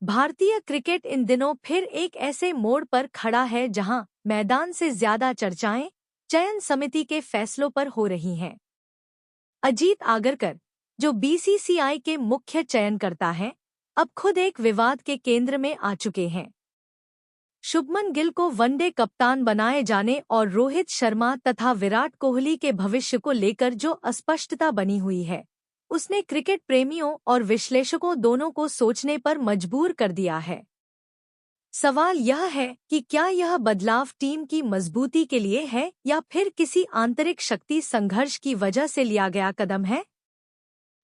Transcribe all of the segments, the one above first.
भारतीय cricket in दिनों फिर एक ऐसे मोड़ पर खड़ा है जहां मैदान से ज्यादा चर्चाएं चयन समिति के फैसलों पर हो रही हैं। अजीत आगरकर, जो बीसीसीआई के मुख्य चयनकर्ता हैं, अब खुद एक विवाद के केंद्र में आ चुके हैं। शुभमन गिल को वनडे कप्तान बनाए जाने और रोहित शर्मा तथा विराट कोहली के भविष्य को लेकर जो अस्पष्टता बनी हुई है, उसने क्रिकेट प्रेमियों और विश्लेषकों दोनों को सोचने पर मजबूर कर दिया है। सवाल यह है कि क्या यह बदलाव टीम की मजबूती के लिए है या फिर किसी आंतरिक शक्ति संघर्ष की वजह से लिया गया कदम है।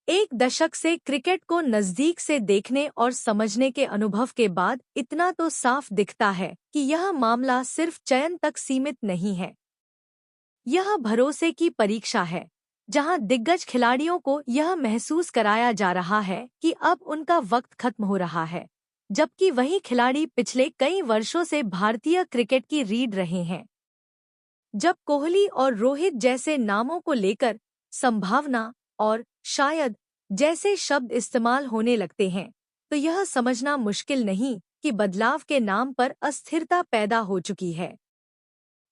एक दशक से क्रिकेट को नजदीक से देखने और समझने के अनुभव के बाद इतना तो साफ दिखता है कि यह मामला सिर्फ चयन तक सीमित नहीं है। यह भरोसे की परीक्षा है, जहां दिग्गज खिलाड़ियों को यह महसूस कराया जा रहा है कि अब उनका वक्त खत्म हो रहा है, जबकि वही खिलाड़ी पिछले कई वर्षों से भारतीय क्रिकेट की रीढ़ रहे हैं। जब कोहली और रोहित जैसे नामों को लेकर संभावना और शायद जैसे शब्द इस्तेमाल होने लगते हैं, तो यह समझना मुश्किल नहीं कि बदलाव के नाम पर अस्थिरता पैदा हो चुकी है।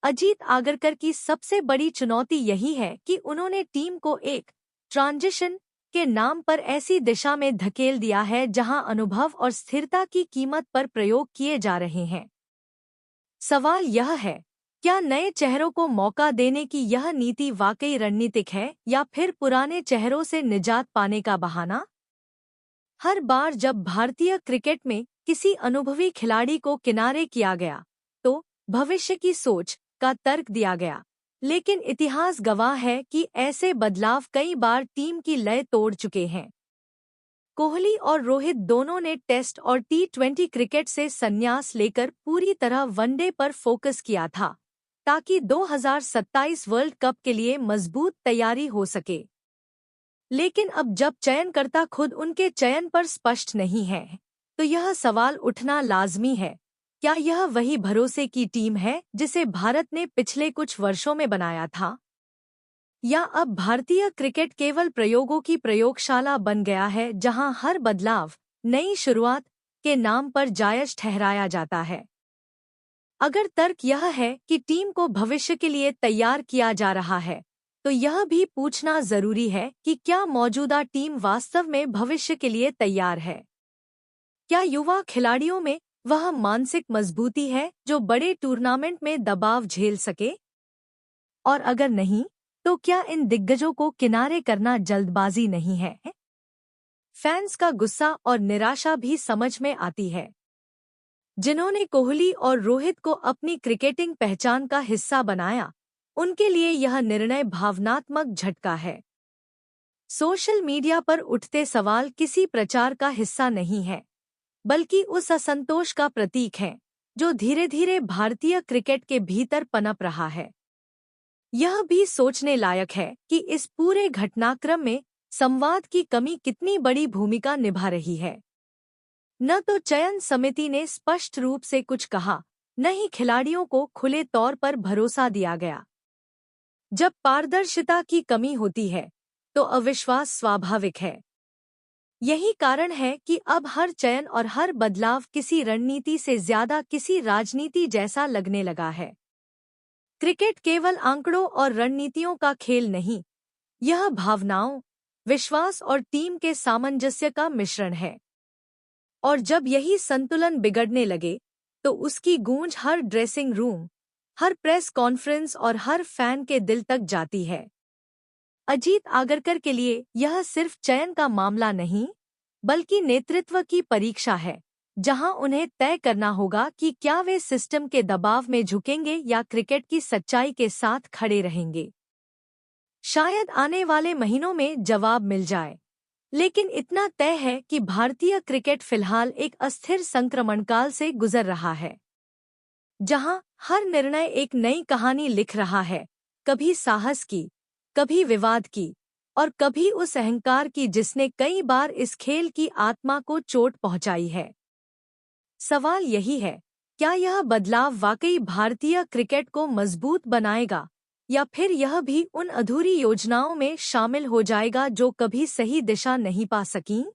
अजीत आगरकर की सबसे बड़ी चुनौती यही है कि उन्होंने टीम को एक ट्रांजिशन के नाम पर ऐसी दिशा में धकेल दिया है जहां अनुभव और स्थिरता की कीमत पर प्रयोग किए जा रहे हैं। सवाल यह है, क्या नए चेहरों को मौका देने की यह नीति वाकई रणनीतिक है या फिर पुराने चेहरों से निजात पाने का बहाना। हर बार जब भारतीय क्रिकेट में किसी अनुभवी खिलाड़ी को किनारे किया गया, तो भविष्य की सोच का तर्क दिया गया, लेकिन इतिहास गवाह है कि ऐसे बदलाव कई बार टीम की लय तोड़ चुके हैं। कोहली और रोहित दोनों ने टेस्ट और T20 क्रिकेट से संन्यास लेकर पूरी तरह वनडे पर फोकस किया था, ताकि 2027 वर्ल्ड कप के लिए मजबूत तैयारी हो सके। लेकिन अब जब चयनकर्ता खुद उनके चयन पर स्पष्ट नहीं है, तो यह सवाल उठना लाजमी है, क्या यह वही भरोसे की टीम है जिसे भारत ने पिछले कुछ वर्षों में बनाया था, या अब भारतीय क्रिकेट केवल प्रयोगों की प्रयोगशाला बन गया है जहां हर बदलाव नई शुरुआत के नाम पर जायज ठहराया जाता है। अगर तर्क यह है कि टीम को भविष्य के लिए तैयार किया जा रहा है, तो यह भी पूछना जरूरी है कि क्या मौजूदा टीम वास्तव में भविष्य के लिए तैयार है। क्या युवा खिलाड़ियों में वह मानसिक मजबूती है जो बड़े टूर्नामेंट में दबाव झेल सके, और अगर नहीं, तो क्या इन दिग्गजों को किनारे करना जल्दबाजी नहीं है। फैंस का गुस्सा और निराशा भी समझ में आती है। जिन्होंने कोहली और रोहित को अपनी क्रिकेटिंग पहचान का हिस्सा बनाया, उनके लिए यह निर्णय भावनात्मक झटका है। सोशल मीडिया पर उठते सवाल किसी प्रचार का हिस्सा नहीं है, बल्कि उस असंतोष का प्रतीक है जो धीरे धीरे भारतीय क्रिकेट के भीतर पनप रहा है। यह भी सोचने लायक है कि इस पूरे घटनाक्रम में संवाद की कमी कितनी बड़ी भूमिका निभा रही है। न तो चयन समिति ने स्पष्ट रूप से कुछ कहा, न ही खिलाड़ियों को खुले तौर पर भरोसा दिया गया। जब पारदर्शिता की कमी होती है, तो अविश्वास स्वाभाविक है। यही कारण है कि अब हर चयन और हर बदलाव किसी रणनीति से ज्यादा किसी राजनीति जैसा लगने लगा है। क्रिकेट केवल आंकड़ों और रणनीतियों का खेल नहीं, यह भावनाओं, विश्वास और टीम के सामंजस्य का मिश्रण है। और जब यही संतुलन बिगड़ने लगे, तो उसकी गूंज हर ड्रेसिंग रूम, हर प्रेस कॉन्फ्रेंस और हर फैन के दिल तक जाती है। अजीत आगरकर के लिए यह सिर्फ चयन का मामला नहीं, बल्कि नेतृत्व की परीक्षा है, जहां उन्हें तय करना होगा कि क्या वे सिस्टम के दबाव में झुकेंगे या क्रिकेट की सच्चाई के साथ खड़े रहेंगे। शायद आने वाले महीनों में जवाब मिल जाए, लेकिन इतना तय है कि भारतीय क्रिकेट फिलहाल एक अस्थिर संक्रमणकाल से गुजर रहा है, जहां हर निर्णय एक नई कहानी लिख रहा है, कभी साहस की, कभी विवाद की, और कभी उस अहंकार की जिसने कई बार इस खेल की आत्मा को चोट पहुंचाई है। सवाल यही है, क्या यह बदलाव वाकई भारतीय क्रिकेट को मजबूत बनाएगा, या फिर यह भी उन अधूरी योजनाओं में शामिल हो जाएगा जो कभी सही दिशा नहीं पा सकीं?